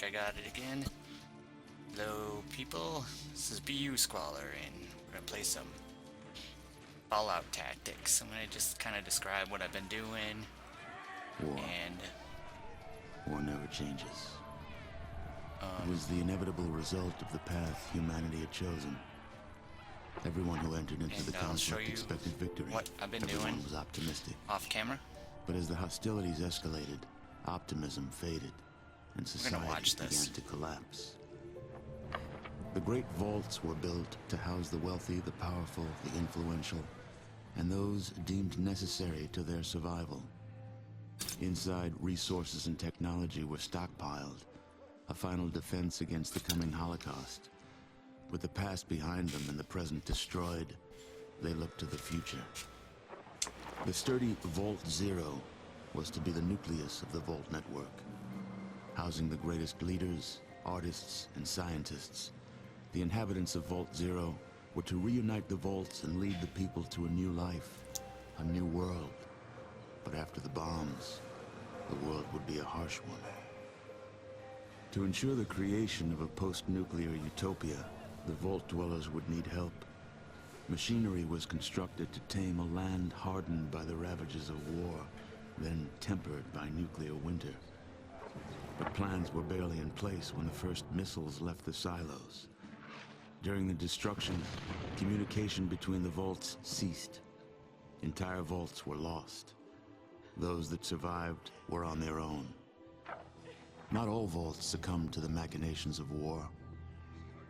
I got it again. Hello, people. This is BU Squalor, and we're gonna play some Fallout Tactics. I'm gonna just kind of describe what I've been doing, War. and War never changes. It was the inevitable result of the path humanity had chosen. Everyone who entered into And the I'll show conflict you expected victory. what I've been Everyone doing. was optimistic. Off camera. But as the hostilities escalated, optimism faded, and society watch began this. to collapse. The great vaults were built to house the wealthy, the powerful, the influential, and those deemed necessary to their survival. Inside, resources and technology were stockpiled, a final defense against the coming Holocaust. With the past behind them and the present destroyed, they looked to the future. The sturdy Vault Zero was to be the nucleus of the Vault network, housing the greatest leaders, artists, and scientists. The inhabitants of Vault Zero were to reunite the vaults and lead the people to a new life, a new world. But after the bombs, the world would be a harsh one. To ensure the creation of a post-nuclear utopia, the Vault dwellers would need help. Machinery was constructed to tame a land hardened by the ravages of war, then tempered by nuclear winter. But plans were barely in place when the first missiles left the silos. During the destruction, communication between the vaults ceased. Entire vaults were lost. Those that survived were on their own. Not all vaults succumbed to the machinations of war.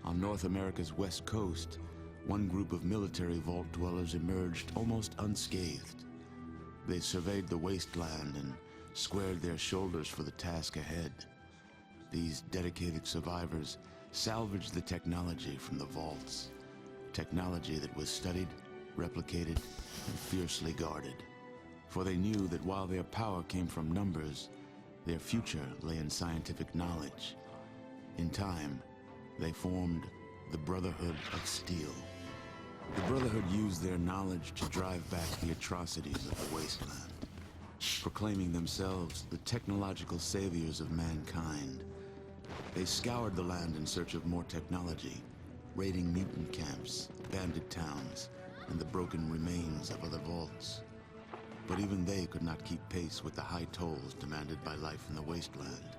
On North America's west coast, one group of military vault dwellers emerged almost unscathed. They surveyed the wasteland and squared their shoulders for the task ahead. These dedicated survivors salvaged the technology from the vaults. Technology that was studied, replicated, and fiercely guarded. For they knew that while their power came from numbers, their future lay in scientific knowledge. In time, they formed the Brotherhood of Steel. The Brotherhood used their knowledge to drive back the atrocities of the wasteland, proclaiming themselves the technological saviors of mankind. They scoured the land in search of more technology, raiding mutant camps, bandit towns, and the broken remains of other vaults. But even they could not keep pace with the high tolls demanded by life in the wasteland.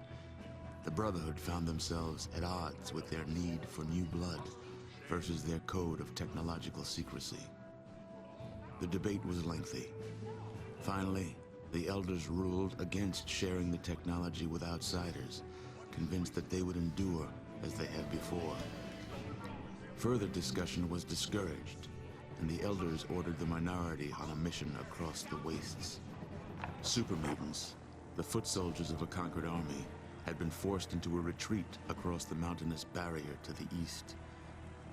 The Brotherhood found themselves at odds with their need for new blood versus their code of technological secrecy. The debate was lengthy. Finally, the Elders ruled against sharing the technology with outsiders, convinced that they would endure as they had before. Further discussion was discouraged, and the Elders ordered the minority on a mission across the wastes. Super mutants, the foot soldiers of a conquered army, had been forced into a retreat across the mountainous barrier to the east.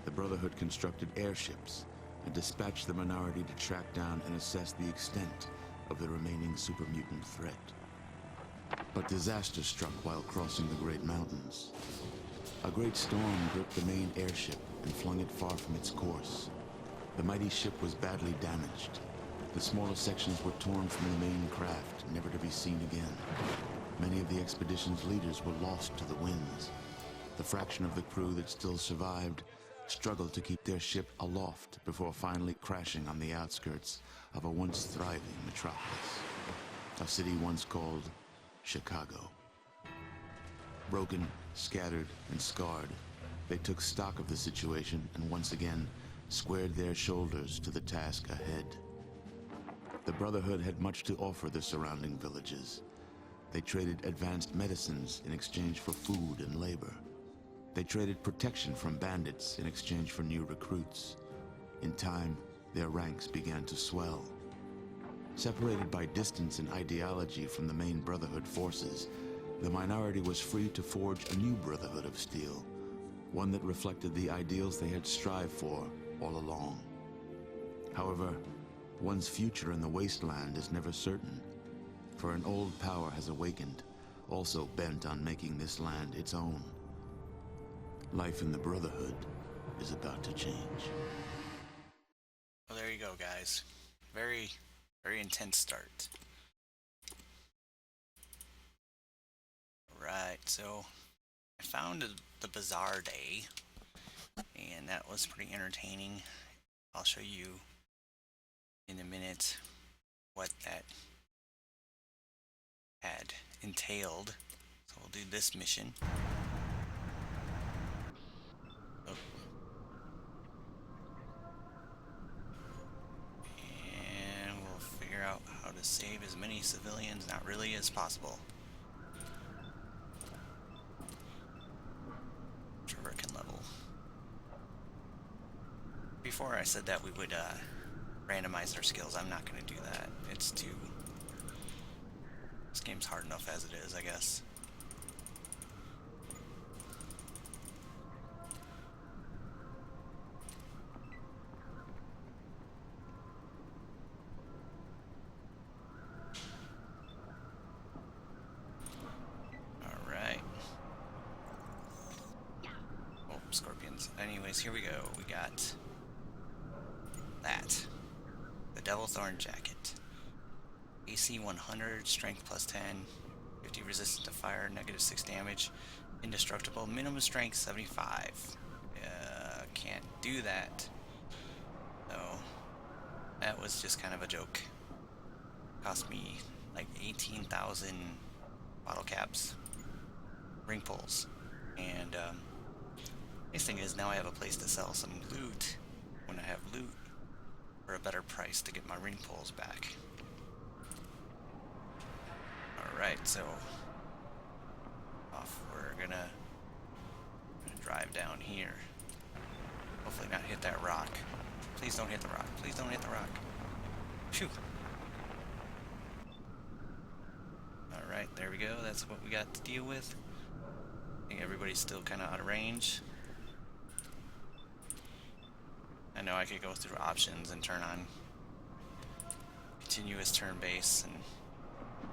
The Brotherhood constructed airships and dispatched the minority to track down and assess the extent of the remaining super mutant threat. But disaster struck while crossing the Great Mountains. A great storm gripped the main airship and flung it far from its course. The mighty ship was badly damaged. The smaller sections were torn from the main craft, never to be seen again. Many of the expedition's leaders were lost to the winds. The fraction of the crew that still survived struggled to keep their ship aloft before finally crashing on the outskirts of a once thriving metropolis. A city once called Chicago. Broken, scattered, and scarred, they took stock of the situation and once again squared their shoulders to the task ahead. The Brotherhood had much to offer the surrounding villages. They traded advanced medicines in exchange for food and labor. They traded protection from bandits in exchange for new recruits. In time, their ranks began to swell. Separated by distance and ideology from the main Brotherhood forces, the minority was free to forge a new Brotherhood of Steel, one that reflected the ideals they had strived for all along. However, one's future in the wasteland is never certain, for an old power has awakened, also bent on making this land its own. Life in the Brotherhood is about to change. Well, there you go, guys. Very intense start. Right, so I found the Bazaar Day, and that was pretty entertaining. I'll show you in a minute what that had entailed. So we'll do this mission. Oh. And we'll figure out how to save as many civilians, not really, as possible. Shuriken level. Before I said that we would randomize their skills. I'm not going to do that. It's too... This game's hard enough as it is, I guess. Alright. Oh, scorpions. Anyways, here we go. We got that. The Devil Thorn Jacket. AC 100, strength plus 10, 50 resistance to fire, negative 6 damage, indestructible, minimum strength 75. Can't do that. So, that was just kind of a joke. Cost me like 18,000 bottle caps, ring pulls, and nice thing is now I have a place to sell some loot when I have loot for a better price to get my ring pulls back. Alright, so off we're gonna drive down here. Hopefully not hit that rock. Please don't hit the rock. Please don't hit the rock. Phew. Alright, there we go. That's what we got to deal with. I think everybody's still kind of out of range. I know I could go through options and turn on continuous turn base, and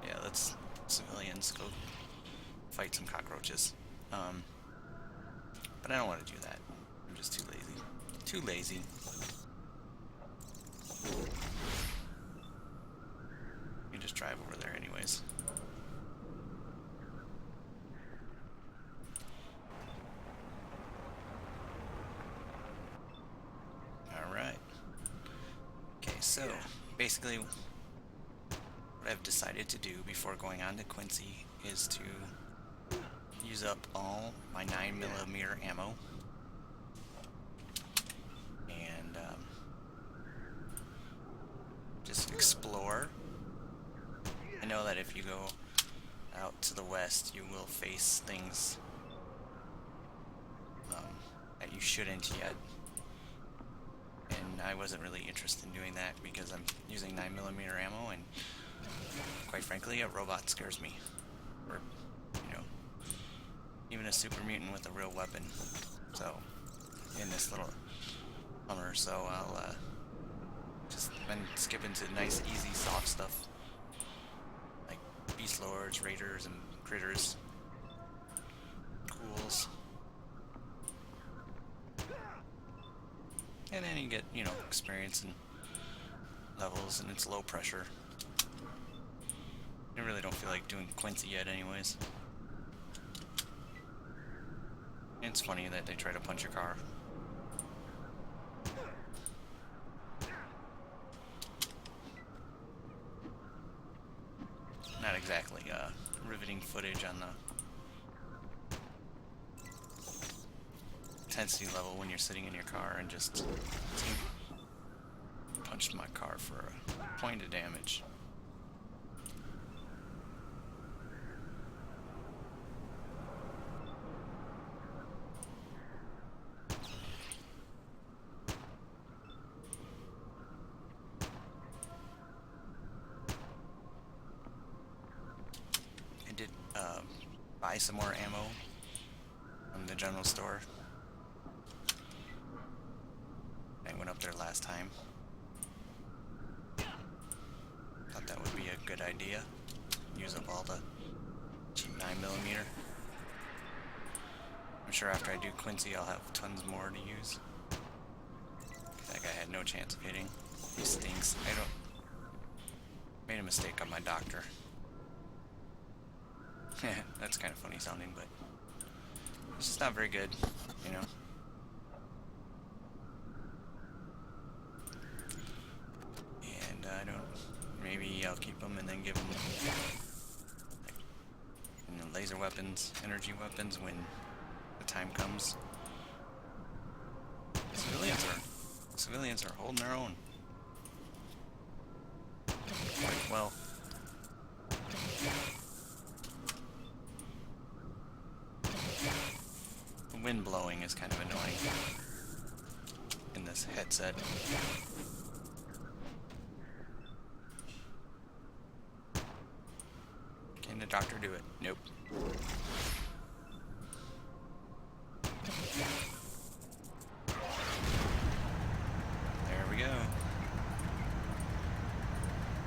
yeah, let's civilians go fight some cockroaches. But I don't want to do that. I'm just too lazy. Too lazy. You just drive over there anyways. Alright. Okay, so basically what I've decided to do before going on to Quincy is to use up all my 9mm ammo and just explore. I know that if you go out to the west you will face things that you shouldn't yet, and I wasn't really interested in doing that because I'm using 9mm ammo, and quite frankly, a robot scares me. Or, you know, even a super mutant with a real weapon. So, in this little Hummer, so I'll just been skipping to nice, easy, soft stuff. Like Beast Lords, Raiders, and Critters. Ghouls. And then you get, you know, experience and levels, and it's low pressure. I really don't feel like doing Quincy yet anyways. It's funny that they try to punch your car. Not exactly riveting footage on the intensity level when you're sitting in your car and just punched my car for a point of damage. I did buy some more ammo from the general store. I went up there last time. Thought that would be a good idea. Use up all the cheap 9mm. I'm sure after I do Quincy I'll have tons more to use. That guy had no chance of hitting. He stinks. Made a mistake on my doctor. That's kind of funny sounding, but It's just not very good, you know. And I don't. Maybe I'll keep them and then give them like, laser weapons, energy weapons when the time comes. Civilians are holding their own quite well. The wind blowing is kind of annoying in this headset. Can the doctor do it? Nope. There we go.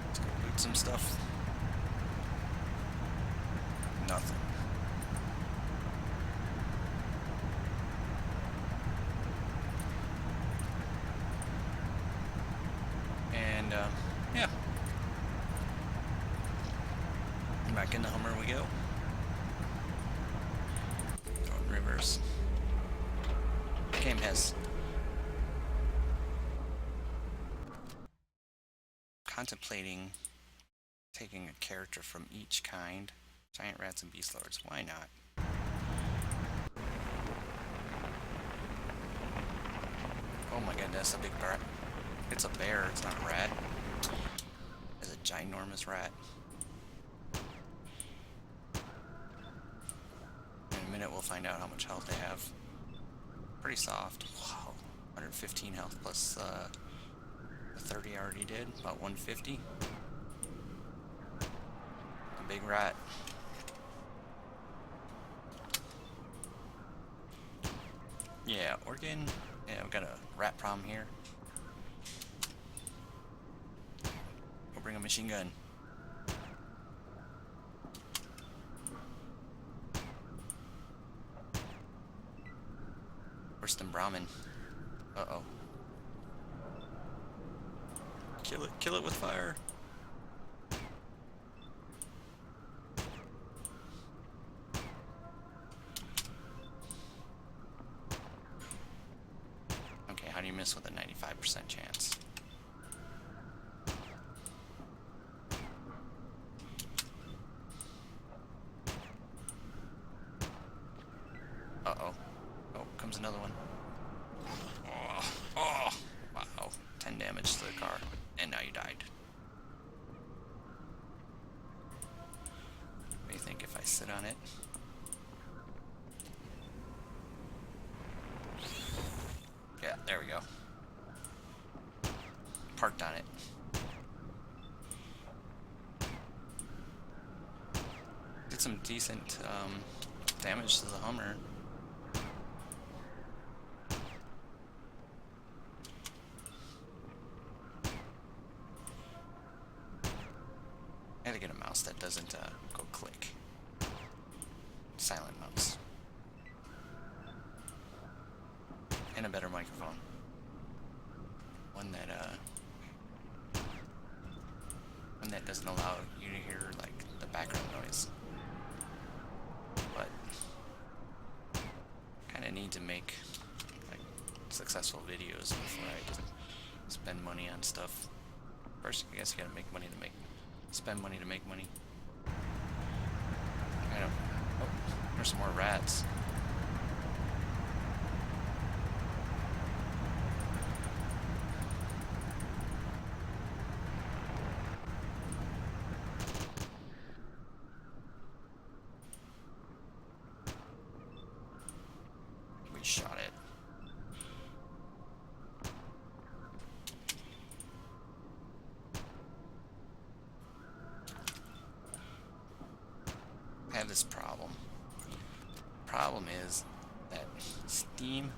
Let's go loot some stuff. Nothing. And, yeah. Back in the Hummer we go. Going reverse. Game has contemplating taking a character from each kind. Giant rats and beast lords. Why not? Oh my goodness, a big rat. It's a bear, it's not a rat. It's a ginormous rat. In a minute we'll find out how much health they have. Pretty soft. Wow. 115 health plus the 30 I already did. About 150. A big rat. Yeah, organ. Yeah, I've got a rat problem here. We'll bring a machine gun. Worse than Brahmin. Uh-oh. Kill it with fire. Okay, how do you miss with a 95% chance? Uh-oh. Oh, comes another one. Oh, wow. 10 damage to the car. And now you died. What do you think if I sit on it? Yeah, there we go. Parked on it. Did some decent damage to the Hummer. I had to get a mouse that doesn't go click. Silent mouse. And a better microphone. One that doesn't allow you to hear like the background noise. But kinda need to make like successful videos before I just spend money on stuff. First I guess you gotta make money to spend money to make money. I don't. Oh, there's some more rats. We shot it. I have this problem. Problem is that Steam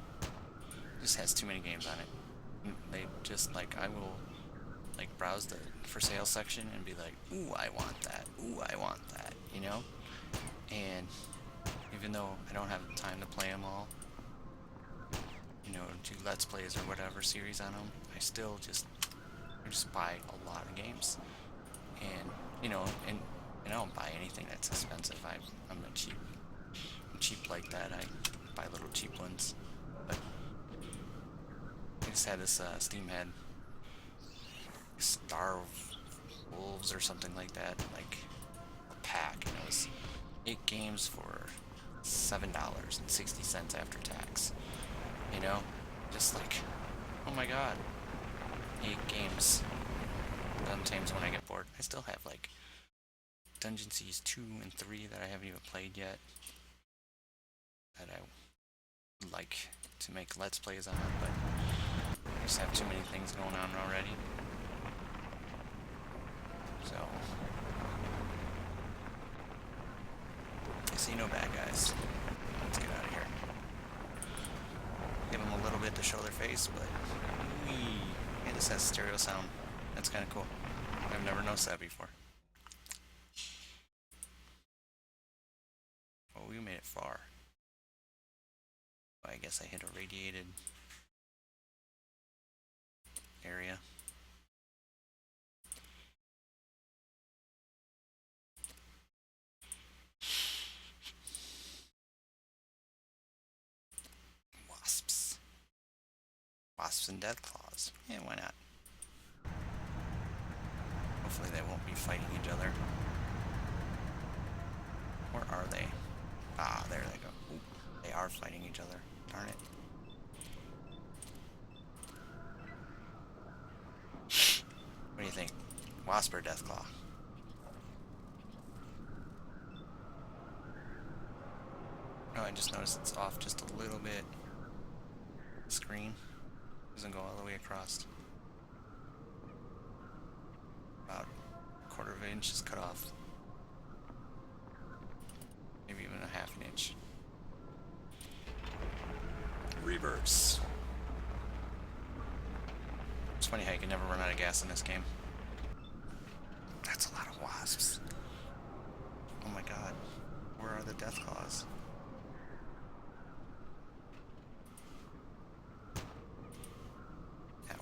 just has too many games on it. They just like, I will like browse the for sale section and be like, ooh, I want that. Ooh, I want that. You know? And even though I don't have the time to play them all, you know, do Let's Plays or whatever series on them, I still just buy a lot of games. And, you know, and I don't buy anything that's expensive. I'm cheap like that. buy little cheap ones. But I just had this Steam had Star Wolves or something like that, like a pack, and it was 8 games for $7.60 after tax. You know, just like, oh my god, 8 games. Sometimes when I get bored, I still have like Dungeon Siege 2 and 3 that I haven't even played yet, that I would like to make Let's Plays on, but I just have too many things going on already. So, I see no bad guys. Let's get out of here. Give them a little bit to show their face, but hey, this has stereo sound. That's kind of cool. I've never noticed that before. Oh, we made it far. I guess I hit a radiated area. Wasps. Wasps and Deathclaws. Yeah, why not? Hopefully they won't be fighting each other. Where are they? Ah, there they go. Ooh, they are fighting each other. Darn it. What do you think? Wasp or Deathclaw? Oh, I just noticed it's off just a little bit. Screen doesn't go all the way across. About a quarter of an inch is cut off. Maybe even a half an inch. Reverse. It's funny how you can never run out of gas in this game. That's a lot of wasps. Oh my god. Where are the Deathclaws? Ow.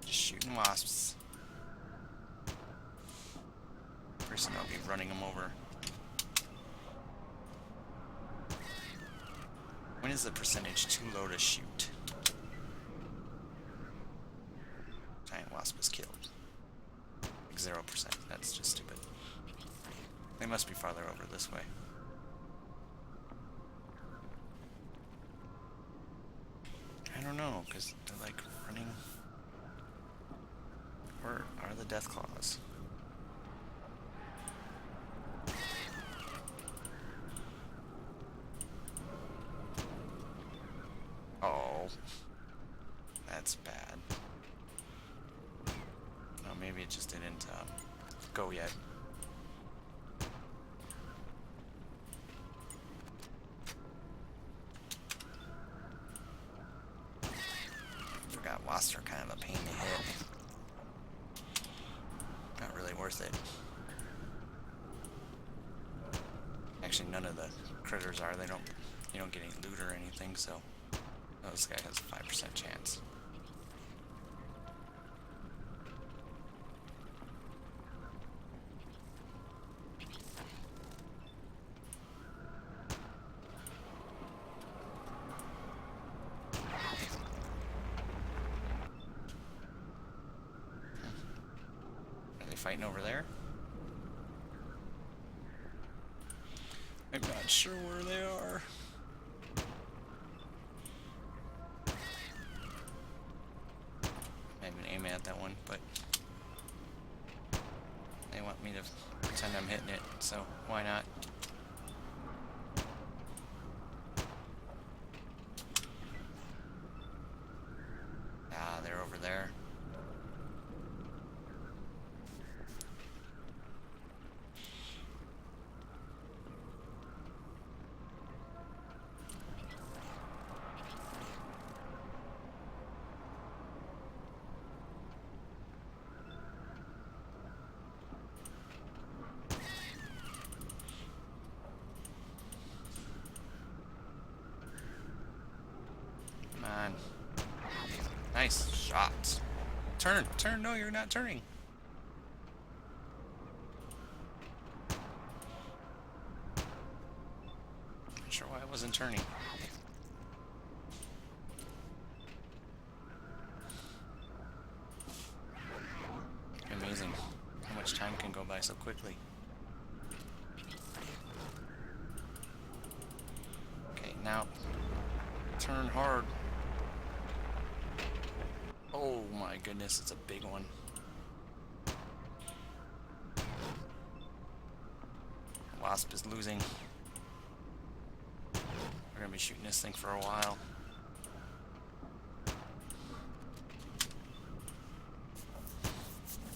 Just shooting wasps. Pretty soon I'll be running them over. When is the percentage too low to shoot? Giant wasp is killed. Like 0%. That's just stupid. They must be farther over this way. I don't know, because they're like running. Where are the Deathclaws? Oh, that's bad. No, maybe it just didn't go yet. Forgot wasps are kind of a pain to hit. Not really worth it. Actually, none of the critters are. They don't. You don't get any loot or anything, so. Oh, this guy has a 5% chance. Are they fighting over there? I'm not sure where they are. Aiming at that one, but they want me to pretend I'm hitting it, so why not? Ah, they're over there. Nice shot. Turn, no, you're not turning. I wasn't turning. Amazing how much time can go by so quickly. Okay, now turn hard. Oh my goodness, it's a big one. Wasp is losing. We're gonna be shooting this thing for a while.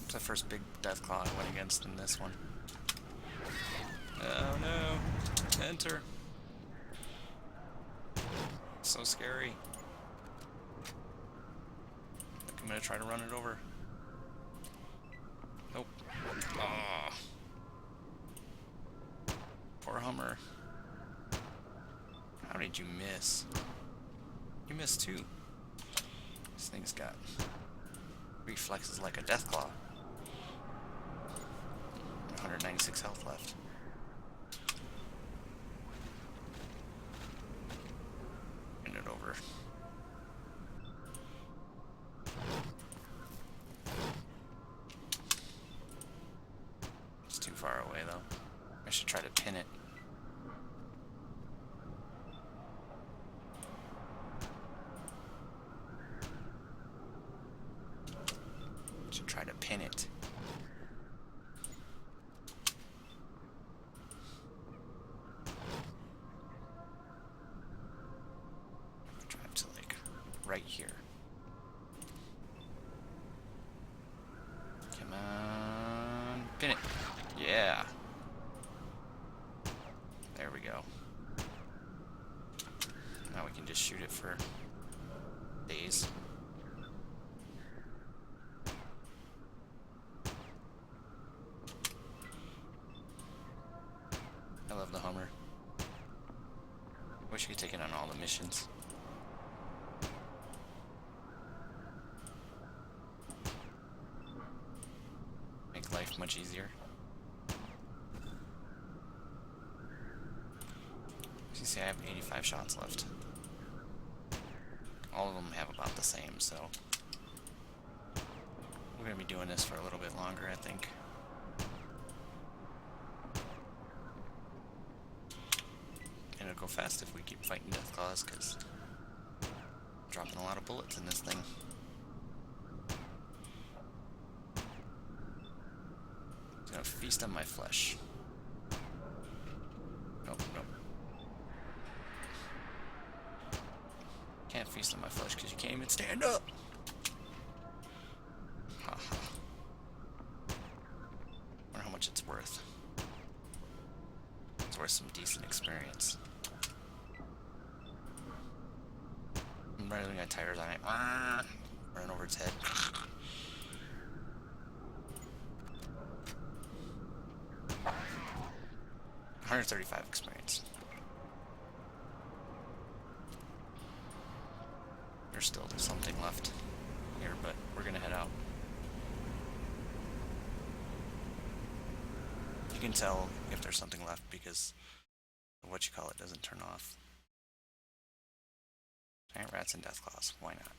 It's the first big Deathclaw I went against in this one. Oh no! Enter! So scary. I'm gonna try to run it over. Nope. Oh. Poor Hummer. How did you miss? You missed too. This thing's got reflexes like a Deathclaw. 196 health left. Hand it over. It's too far away though. I should try to pin it. Should try to pin it. Drive to like right here. Come on, pin it. Yeah. There we go. Now we can just shoot it for days. I love the Hummer. Wish we could take it on all the missions. Make life much easier. As you see, I have 85 shots left. All of them have about the same, so we're gonna be doing this for a little bit longer, I think. And it'll go fast if we keep fighting Deathclaws, because I'm dropping a lot of bullets in this thing. It's gonna feast on my flesh. Nope, nope. Can't feast on my flesh because you can't even stand up. Haha. Wonder how much it's worth. It's worth some decent experience. I'm running my tires on it. Running over its head. 135 experience. There's still something left here, but we're gonna head out. You can tell if there's something left because what you call it doesn't turn off. Giant rats and Deathclaws, why not?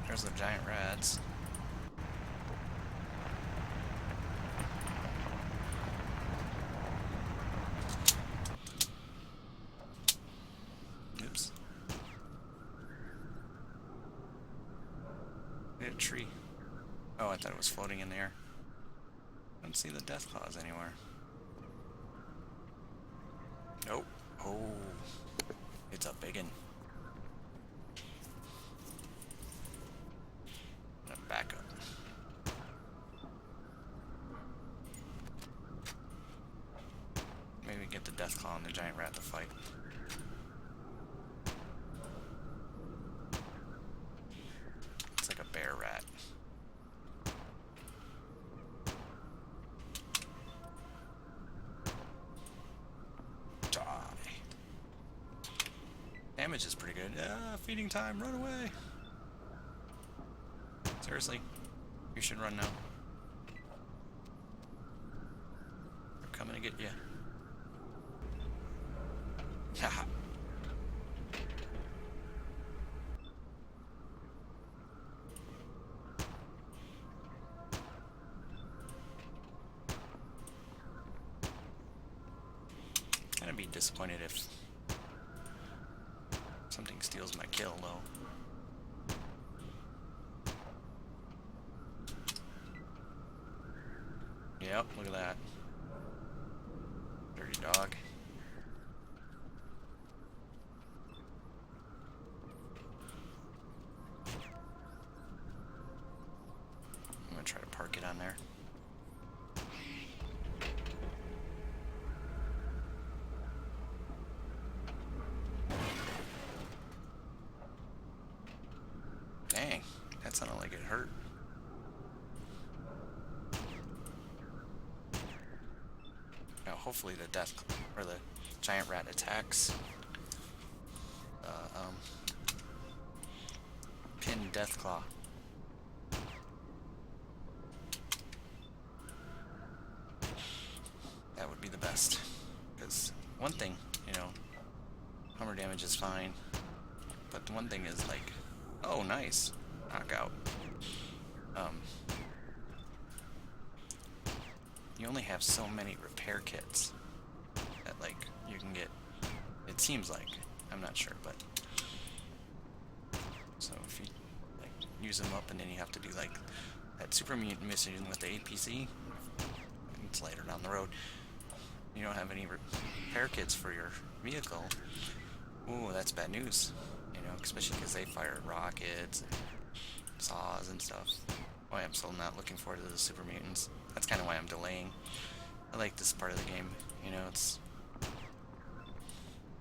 There's the giant rats. Oops. We had a tree. Oh, I thought it was floating in the air. I don't see the Deathclaws anywhere. Nope. Oh, it's a biggin'. Back up. Maybe get the Deathclaw and the giant rat to fight. It's like a bear rat. Die. Damage is pretty good. Feeding time, run away. Seriously? You should run now. They're coming to get you. Haha. I'd be disappointed if something steals my kill, though. Yep, look at that. Dirty dog. I'm gonna try to park it on there. Dang, that sounded like it hurt. Now, hopefully the death or the giant rat attacks. Pin Deathclaw. That would be the best. Because one thing, you know, armor damage is fine, but the one thing is like, oh, nice, knockout. You only have so many repair kits that like you can get. It seems like, I'm not sure, but so if you like use them up and then you have to do like that super mutant mission with the APC, it's later down the road. You don't have any repair kits for your vehicle. Ooh, that's bad news. You know, especially because they fire rockets and saws and stuff. Why I'm still not looking forward to the super mutants. That's kind of why I'm delaying. I like this part of the game. You know, it's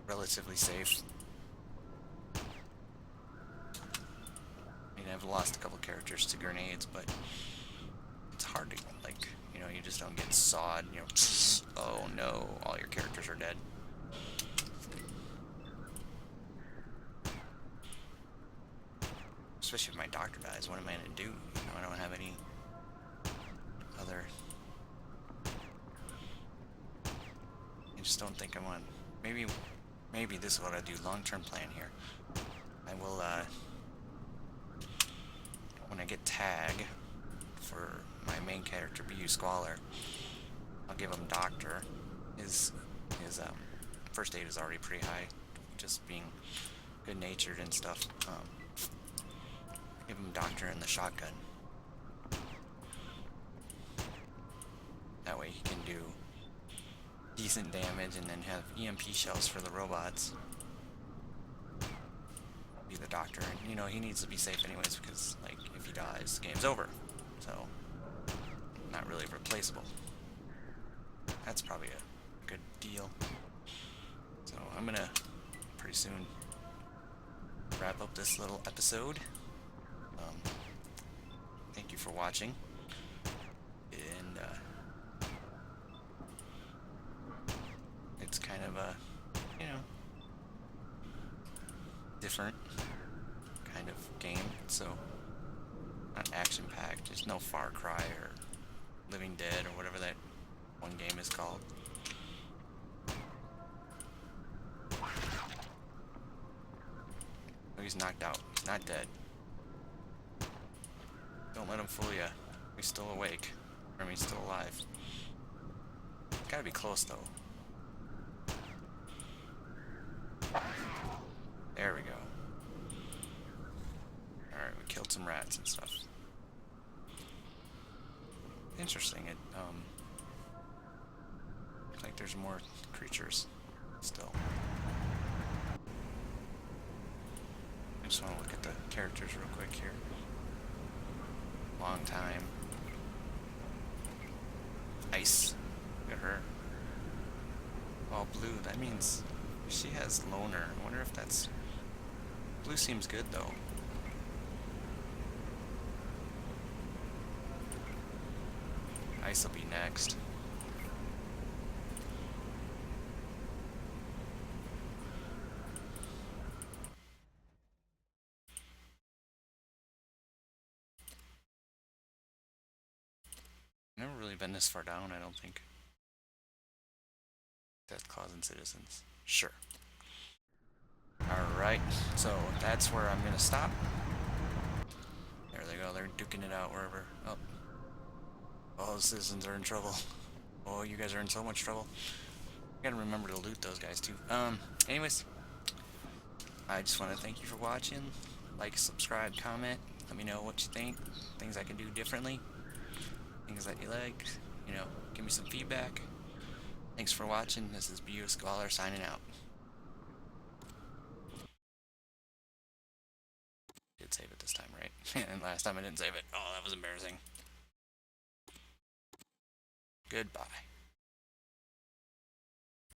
relatively safe. I mean, I've lost a couple characters to grenades, but it's hard to, like, you know, you just don't get sawed, you know, oh no, all your characters are dead. Especially if my doctor dies, what am I gonna do? You know, I don't have any other. I just don't think I want. Maybe this is what I do. Long-term plan here. I will, when I get tag for my main character, BU Squalor, I'll give him doctor. His first aid is already pretty high, just being good-natured and stuff. Give him doctor and the shotgun. That way he can do decent damage and then have EMP shells for the robots. Be the doctor, and you know he needs to be safe anyways because like if he dies, the game's over. So not really replaceable. That's probably a good deal. So I'm gonna pretty soon wrap up this little episode. Thank you for watching, and it's kind of a, you know, different kind of game, so not action-packed. There's no Far Cry or Living Dead or whatever that one game is called. Oh, he's knocked out. He's not dead. Don't let him fool ya. He's still awake. I mean, he's still alive. Gotta be close, though. There we go. Alright, we killed some rats and stuff. Interesting, it, looks like there's more creatures still. I just want to look at the characters real quick here. Long time. Ice. Look at her. All blue. That means she has loner. I wonder if that's... Blue seems good though. Ice will be next. really been this far down, I don't think. Death causing citizens. Sure. Alright, so that's where I'm gonna stop. There they go, they're duking it out wherever. Oh. Oh, the citizens are in trouble. Oh, you guys are in so much trouble. I gotta remember to loot those guys too. Anyways. I just want to thank you for watching. Like, subscribe, comment. Let me know what you think. Things I can do differently. Things that you like. You know, give me some feedback. Thanks for watching. This is BU Scholar signing out. Did save it this time, right? And last time I didn't save it. Oh, that was embarrassing. Goodbye.